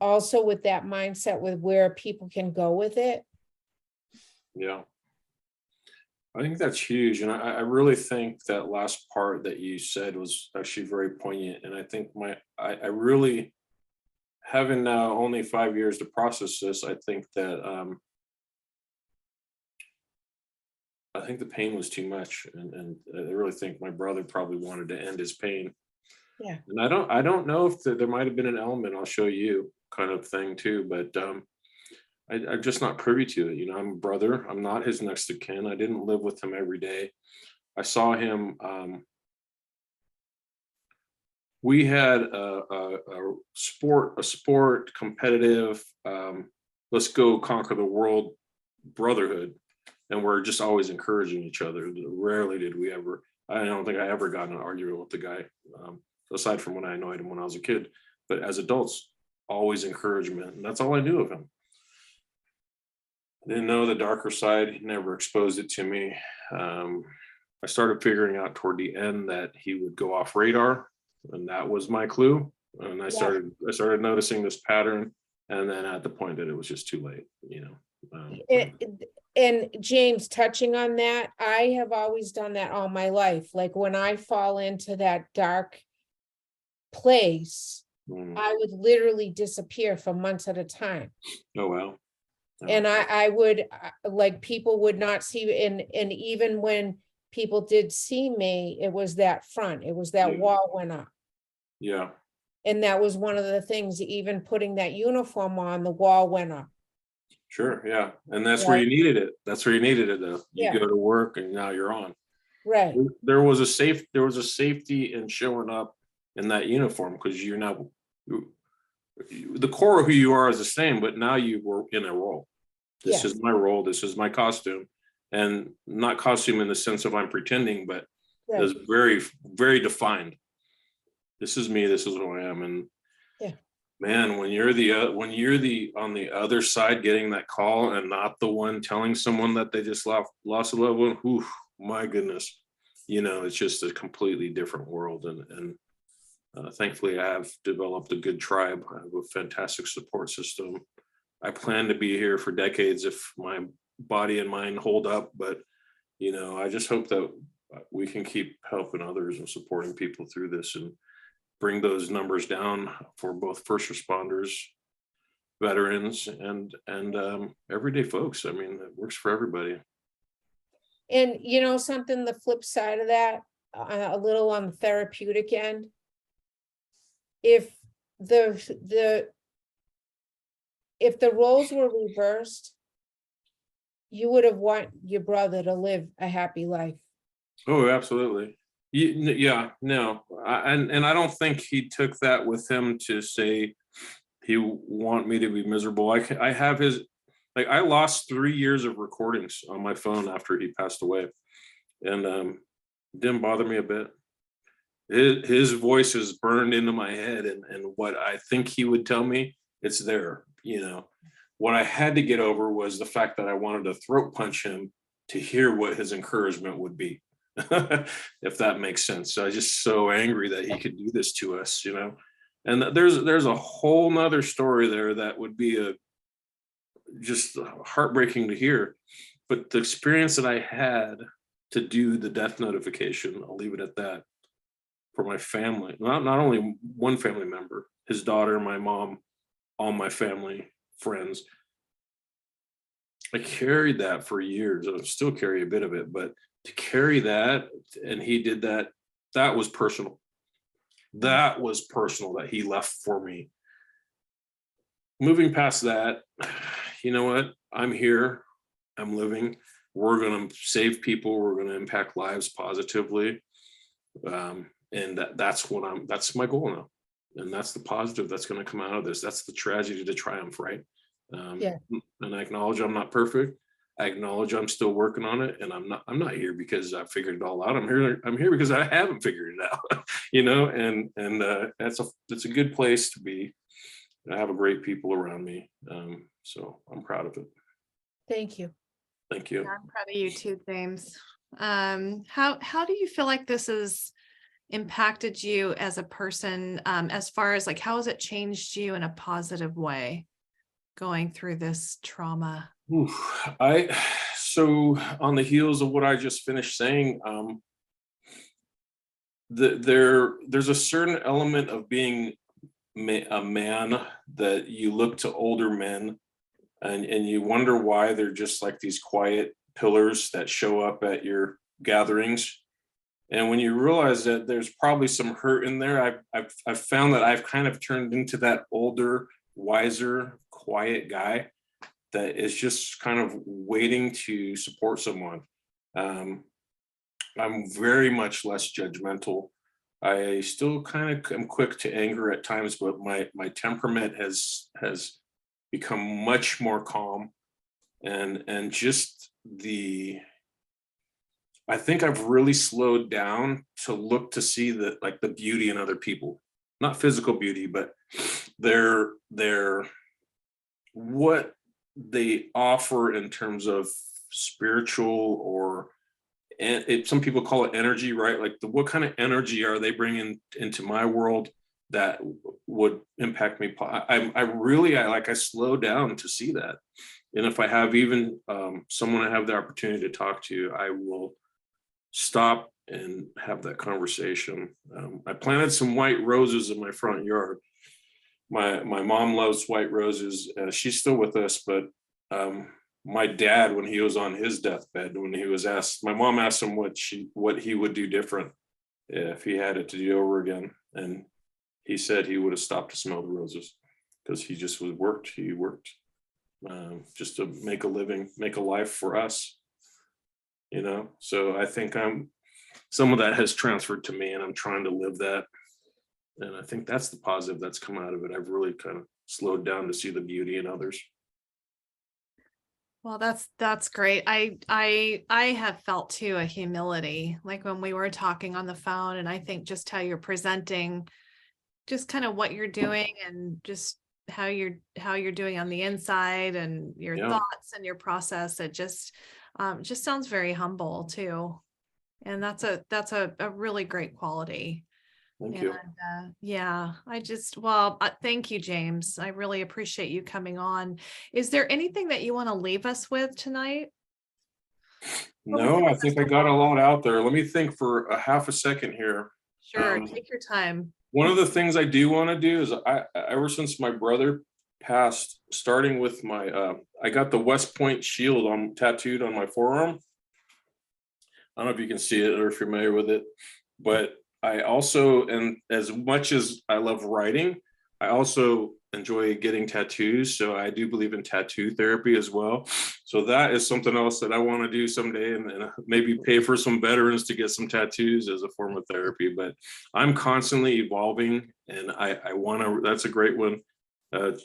also with that mindset, with where people can go with it. Yeah. I think that's huge. And I really think that last part that you said was actually very poignant. And I think I really, having now only 5 years to process this, I think that I think the pain was too much. And I really think my brother probably wanted to end his pain. Yeah. And I don't know if there might have been an element, I'll show you, kind of thing too, but I'm just not privy to it. You know, I'm a brother. I'm not his next of kin. I didn't live with him every day. I saw him. We had a sport competitive, let's go conquer the world brotherhood. And we're just always encouraging each other. Rarely did we ever, I don't think I ever got in an argument with the guy, aside from when I annoyed him when I was a kid. But as adults, always encouragement. And that's all I knew of him. Didn't know the darker side. He never exposed it to me. I started figuring out toward the end that he would go off radar, and that was my clue. And I started noticing this pattern, and then at the point that it was just too late, you know. And James, touching on that, I have always done that all my life. Like when I fall into that dark place, I would literally disappear for months at a time. Oh, wow. And I would, like, people would not see, and even when people did see me, it was that front, it was that wall went up. Yeah. And that was one of the things, even putting that uniform on, the wall went up. Sure. Yeah. And that's where you needed it. That's where you needed it though. You go to work and now you're on. Right. There was a safety in showing up in that uniform, because you're now, the core of who you are is the same, but now you were in a role. This is my role. This is my costume, and not costume in the sense of I'm pretending, but it's very, very defined. This is me. This is who I am. And man, when you're on the other side getting that call and not the one telling someone that they just lost a loved one, whew, my goodness, you know, it's just a completely different world. And thankfully, I have developed a good tribe. I have a fantastic support system. I plan to be here for decades if my body and mind hold up. But, you know, I just hope that we can keep helping others and supporting people through this and bring those numbers down for both first responders, veterans, and everyday folks. I mean, it works for everybody. And you know, something, the flip side of that, a little on the therapeutic end. If the roles were reversed, you would have want your brother to live a happy life. Oh, absolutely. Yeah, no, and I don't think he took that with him to say he want me to be miserable. I have his, like, I lost 3 years of recordings on my phone after he passed away, and didn't bother me a bit. His voice is burned into my head, and what I think he would tell me, it's there. You know, what I had to get over was the fact that I wanted to throat punch him to hear what his encouragement would be. If that makes sense. So I was just so angry that he could do this to us, you know. And there's a whole nother story there that would be just heartbreaking to hear. But the experience that I had to do the death notification, I'll leave it at that, for my family, not only one family member, his daughter, my mom, all my family, friends. I carried that for years. I still carry a bit of it, but to carry that, and he did that, that was personal. That was personal that he left for me. Moving past that, you know what? I'm here. I'm living. We're going to save people. We're going to impact lives positively. And that's my goal now. And that's the positive that's going to come out of this. That's the tragedy to triumph, right? Yeah. And I acknowledge I'm not perfect. I acknowledge I'm still working on it, and I'm not here because I figured it all out. I'm here because I haven't figured it out, you know, and it's a good place to be. I have a great people around me. So I'm proud of it. Thank you. Thank you. Yeah, I'm proud of you too, James. How do you feel like this has impacted you as a person, as far as like, how has it changed you in a positive way going through this trauma? Oof. So on the heels of what I just finished saying, there's a certain element of being a man that you look to older men and you wonder why they're just like these quiet pillars that show up at your gatherings. And when you realize that there's probably some hurt in there, I've found that I've kind of turned into that older, wiser, quiet guy that is just kind of waiting to support someone. I'm very much less judgmental. I still kind of am quick to anger at times, but my temperament has become much more calm, and just I think I've really slowed down to look to see the beauty in other people, not physical beauty, but their what they offer in terms of spiritual, or some people call it energy, right? Like what kind of energy are they bringing into my world that would impact me? I slow down to see that. And if I have even someone I have the opportunity to talk to, I will stop and have that conversation. I planted some white roses in my front yard. My mom loves white roses. She's still with us, but my dad, when he was on his deathbed, when he was asked, my mom asked him what he would do different if he had it to do over again, and he said he would have stopped to smell the roses because he just worked just to make a living, make a life for us, you know. So I think some of that has transferred to me, and I'm trying to live that. And I think that's the positive that's come out of it. I've really kind of slowed down to see the beauty in others. Well, that's great. I have felt too a humility, like when we were talking on the phone, and I think just how you're presenting, just kind of what you're doing, and just how you're doing on the inside, and your thoughts and your process. It just sounds very humble too, and that's a really great quality. Thank you. Yeah, thank you, James. I really appreciate you coming on. Is there anything that you want to leave us with tonight? No, I think I got a lot out there. Let me think for a half a second here. Sure, take your time. One of the things I do want to do is ever since my brother passed, starting with my, I got the West Point shield tattooed on my forearm. I don't know if you can see it or if you're familiar with it, but I also, and as much as I love writing, I also enjoy getting tattoos. So I do believe in tattoo therapy as well. So that is something else that I want to do someday, and maybe pay for some veterans to get some tattoos as a form of therapy. But I'm constantly evolving, and I want to, that's a great one,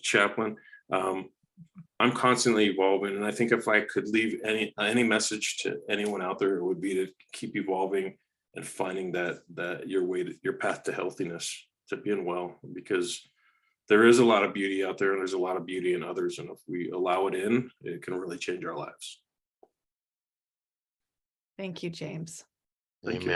Chaplain. I'm constantly evolving, and I think if I could leave any message to anyone out there, it would be to keep evolving and finding that your path to healthiness, to being well, because there is a lot of beauty out there, and there's a lot of beauty in others, and if we allow it in, it can really change our lives. Thank you, James. Thank you. Amen.